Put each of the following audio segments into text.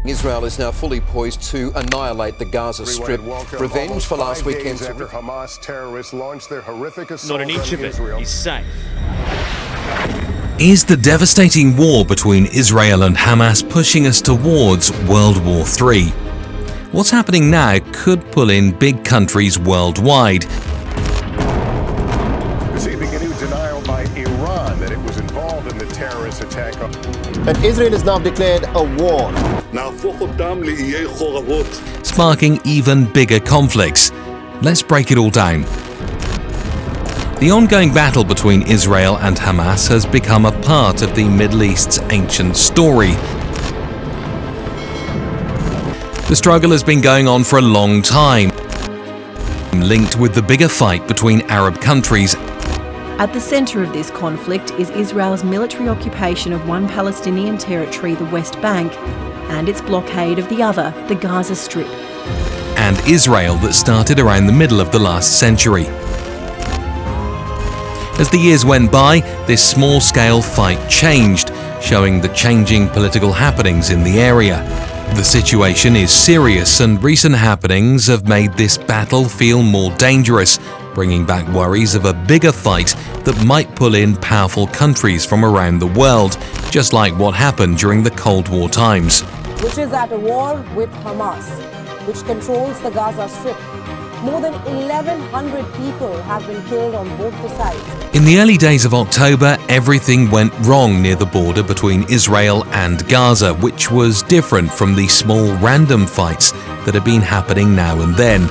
Israel is now fully poised to annihilate the Gaza Strip. Revenge for last weekend's... After Hamas terrorists launched their horrific assault Not an inch of it is safe. Is the devastating war between Israel and Hamas pushing us towards World War III? What's happening now could pull in big countries worldwide. Receiving a new denial by Iran that it was involved in the terrorist attack. And Israel has now declared a war, sparking even bigger conflicts. Let's break it all down. The ongoing battle between Israel and Hamas has become a part of the Middle East's ancient story. The struggle has been going on for a long time, linked with the bigger fight between Arab countries. At the centre of this conflict is Israel's military occupation of one Palestinian territory, the West Bank, and its blockade of the other, the Gaza Strip. And Israel that started around the middle of the last century. As the years went by, this small-scale fight changed, showing the changing political happenings in the area. The situation is serious, and recent happenings have made this battle feel more dangerous, bringing back worries of a bigger fight that might pull in powerful countries from around the world, just like what happened during the Cold War times. Which is at a war with Hamas, which controls the Gaza Strip. More than 1,100 people have been killed on both the sides. In the early days of October, everything went wrong near the border between Israel and Gaza, which was different from the small random fights that have been happening now and then.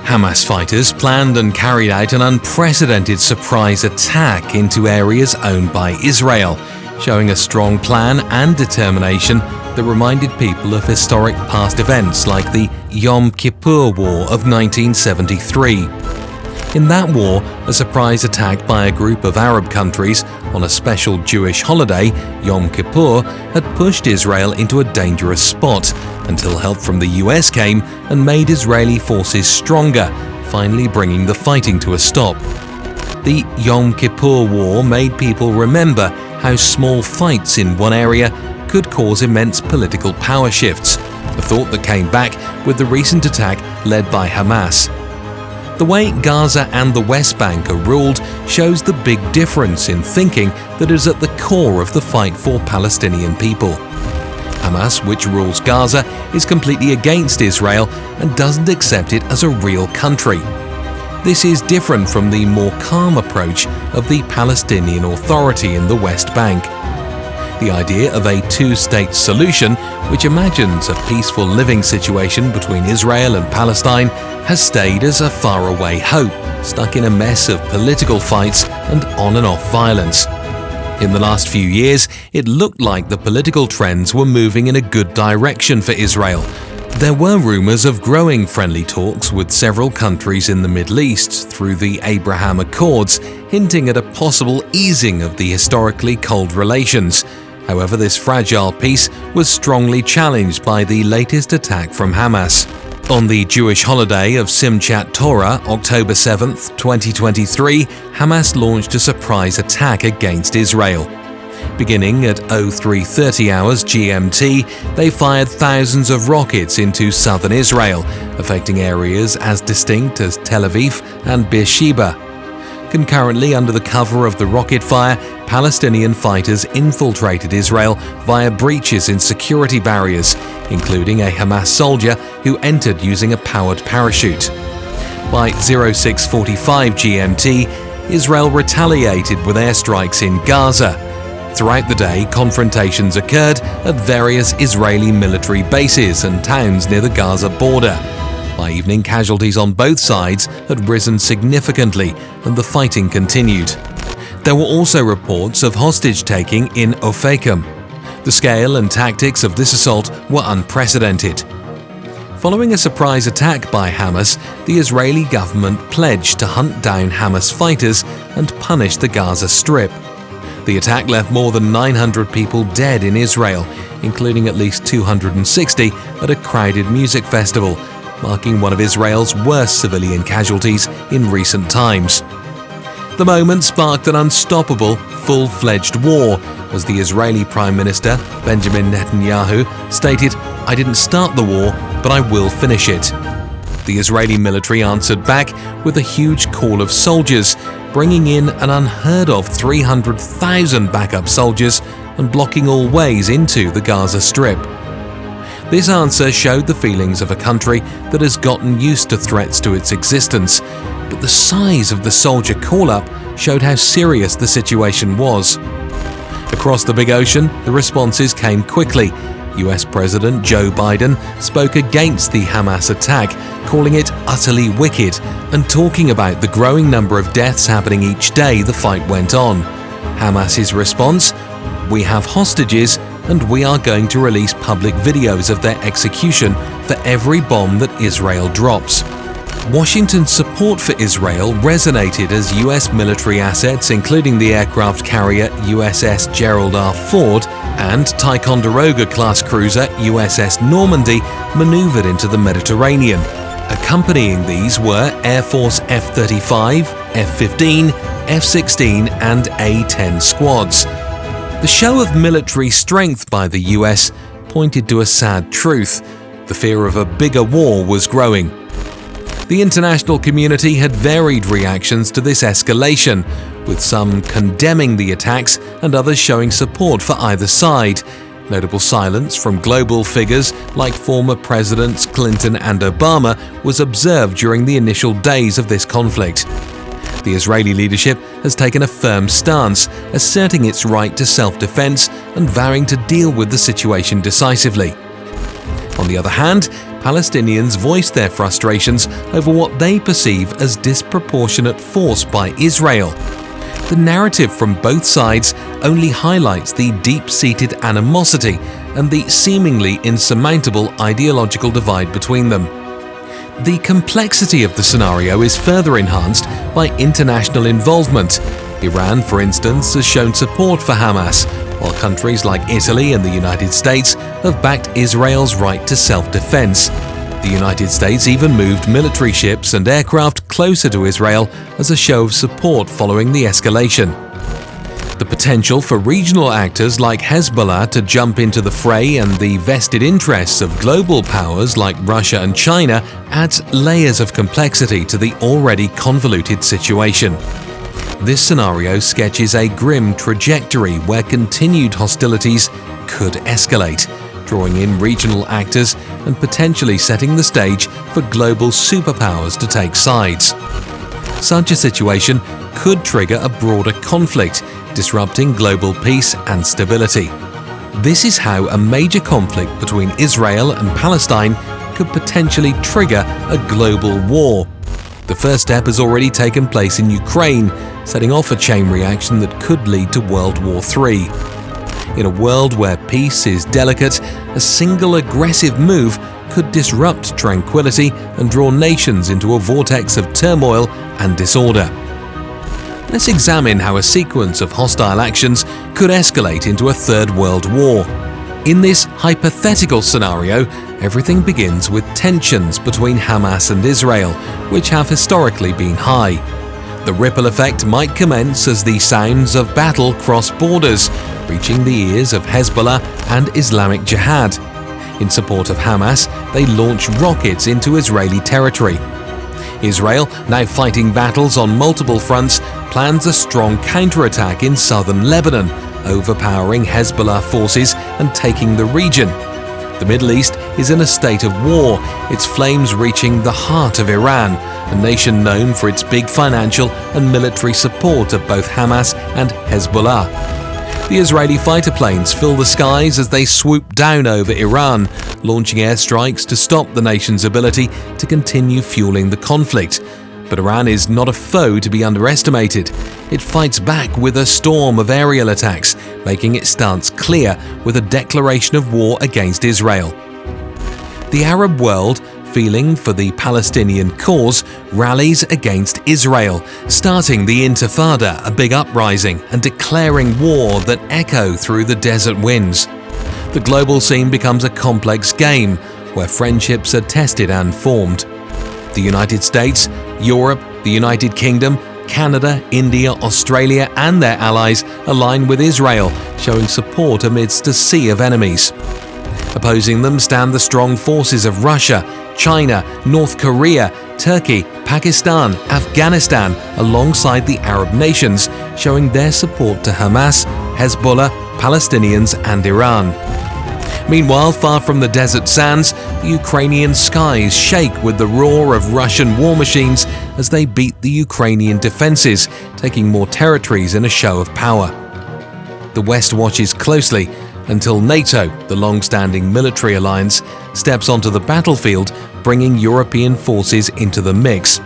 Hamas fighters planned and carried out an unprecedented surprise attack into areas owned by Israel, showing a strong plan and determination that reminded people of historic past events like the Yom Kippur War of 1973. In that war, a surprise attack by a group of Arab countries on a special Jewish holiday, Yom Kippur, had pushed Israel into a dangerous spot until help from the US came and made Israeli forces stronger, finally bringing the fighting to a stop. The Yom Kippur War made people remember how small fights in one area could cause immense political power shifts, a thought that came back with the recent attack led by Hamas. The way Gaza and the West Bank are ruled shows the big difference in thinking that is at the core of the fight for Palestinian people. Hamas, which rules Gaza, is completely against Israel and doesn't accept it as a real country. This is different from the more calm approach of the Palestinian Authority in the West Bank. The idea of a two-state solution, which imagines a peaceful living situation between Israel and Palestine, has stayed as a faraway hope, stuck in a mess of political fights and on-and-off violence. In the last few years, it looked like the political trends were moving in a good direction for Israel. There were rumors of growing friendly talks with several countries in the Middle East through the Abraham Accords, hinting at a possible easing of the historically cold relations. However, this fragile peace was strongly challenged by the latest attack from Hamas. On the Jewish holiday of Simchat Torah, October 7, 2023, Hamas launched a surprise attack against Israel. Beginning at 03:30 hours GMT, they fired thousands of rockets into southern Israel, affecting areas as distinct as Tel Aviv and Beersheba. Concurrently, under the cover of the rocket fire, Palestinian fighters infiltrated Israel via breaches in security barriers, including a Hamas soldier who entered using a powered parachute. By 06:45 GMT, Israel retaliated with airstrikes in Gaza. Throughout the day, confrontations occurred at various Israeli military bases and towns near the Gaza border. By evening, casualties on both sides had risen significantly, and the fighting continued. There were also reports of hostage-taking in Ofekim. The scale and tactics of this assault were unprecedented. Following a surprise attack by Hamas, the Israeli government pledged to hunt down Hamas fighters and punish the Gaza Strip. The attack left more than 900 people dead in Israel, including at least 260 at a crowded music festival, marking one of Israel's worst civilian casualties in recent times. The moment sparked an unstoppable, full-fledged war, as the Israeli Prime Minister, Benjamin Netanyahu, stated, "I didn't start the war, but I will finish it." The Israeli military answered back with a huge call of soldiers, bringing in an unheard of 300,000 backup soldiers and blocking all ways into the Gaza Strip. This answer showed the feelings of a country that has gotten used to threats to its existence, but the size of the soldier call-up showed how serious the situation was. Across the big ocean, the responses came quickly. US President Joe Biden spoke against the Hamas attack, calling it utterly wicked, and talking about the growing number of deaths happening each day the fight went on. Hamas's response: "We have hostages, and we are going to release public videos of their execution for every bomb that Israel drops." Washington's support for Israel resonated as US military assets, including the aircraft carrier USS Gerald R. Ford and Ticonderoga-class cruiser USS Normandy, maneuvered into the Mediterranean. Accompanying these were Air Force F-35, F-15, F-16 and A-10 squads. The show of military strength by the US pointed to a sad truth: the fear of a bigger war was growing. The international community had varied reactions to this escalation, with some condemning the attacks and others showing support for either side. Notable silence from global figures like former Presidents Clinton and Obama was observed during the initial days of this conflict. The Israeli leadership has taken a firm stance, asserting its right to self-defense and vowing to deal with the situation decisively. On the other hand, Palestinians voiced their frustrations over what they perceive as disproportionate force by Israel. The narrative from both sides only highlights the deep-seated animosity and the seemingly insurmountable ideological divide between them. The complexity of the scenario is further enhanced by international involvement. Iran, for instance, has shown support for Hamas, while countries like Italy and the United States have backed Israel's right to self-defense. The United States even moved military ships and aircraft closer to Israel as a show of support following the escalation. The potential for regional actors like Hezbollah to jump into the fray and the vested interests of global powers like Russia and China adds layers of complexity to the already convoluted situation. This scenario sketches a grim trajectory where continued hostilities could escalate, drawing in regional actors and potentially setting the stage for global superpowers to take sides. Such a situation could trigger a broader conflict, disrupting global peace and stability. This is how a major conflict between Israel and Palestine could potentially trigger a global war. The first step has already taken place in Ukraine, setting off a chain reaction that could lead to World War III. In a world where peace is delicate, a single aggressive move could disrupt tranquility and draw nations into a vortex of turmoil and disorder. Let's examine how a sequence of hostile actions could escalate into a third world war. In this hypothetical scenario, everything begins with tensions between Hamas and Israel, which have historically been high. The ripple effect might commence as the sounds of battle cross borders, reaching the ears of Hezbollah and Islamic Jihad. In support of Hamas, they launch rockets into Israeli territory. Israel, now fighting battles on multiple fronts, plans a strong counterattack in southern Lebanon, overpowering Hezbollah forces and taking the region. The Middle East is in a state of war, its flames reaching the heart of Iran, a nation known for its big financial and military support of both Hamas and Hezbollah. The Israeli fighter planes fill the skies as they swoop down over Iran, launching airstrikes to stop the nation's ability to continue fueling the conflict. But Iran is not a foe to be underestimated. It fights back with a storm of aerial attacks, making its stance clear with a declaration of war against Israel. The Arab world, feeling for the Palestinian cause, rallies against Israel, starting the Intifada, a big uprising, and declaring war that echo through the desert winds. The global scene becomes a complex game, where friendships are tested and formed. The United States, Europe, the United Kingdom, Canada, India, Australia and their allies align with Israel, showing support amidst a sea of enemies. Opposing them stand the strong forces of Russia, China, North Korea, Turkey, Pakistan, Afghanistan, alongside the Arab nations, showing their support to Hamas, Hezbollah, Palestinians and Iran. Meanwhile, far from the desert sands, the Ukrainian skies shake with the roar of Russian war machines as they beat the Ukrainian defences, taking more territories in a show of power. The West watches closely until NATO, the long-standing military alliance, steps onto the battlefield, bringing European forces into the mix.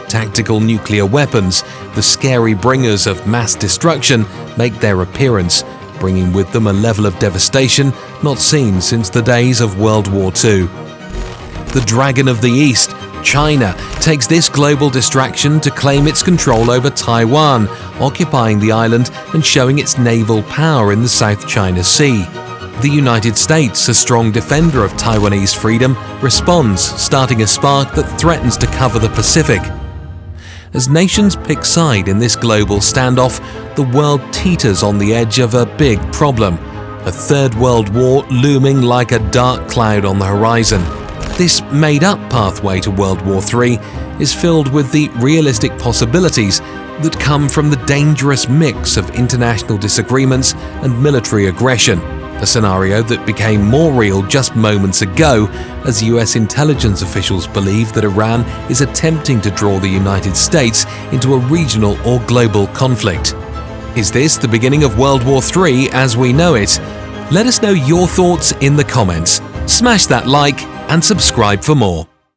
Tactical nuclear weapons, the scary bringers of mass destruction, make their appearance, bringing with them a level of devastation not seen since the days of World War II. The Dragon of the East, China, takes this global distraction to claim its control over Taiwan, occupying the island and showing its naval power in the South China Sea. The United States, a strong defender of Taiwanese freedom, responds, starting a spark that threatens to cover the Pacific. As nations pick side in this global standoff, the world teeters on the edge of a big problem, a Third World War looming like a dark cloud on the horizon. This made-up pathway to World War III is filled with the realistic possibilities that come from the dangerous mix of international disagreements and military aggression, a scenario that became more real just moments ago as US intelligence officials believe that Iran is attempting to draw the United States into a regional or global conflict. Is this the beginning of World War III as we know it? Let us know your thoughts in the comments. Smash that like and subscribe for more.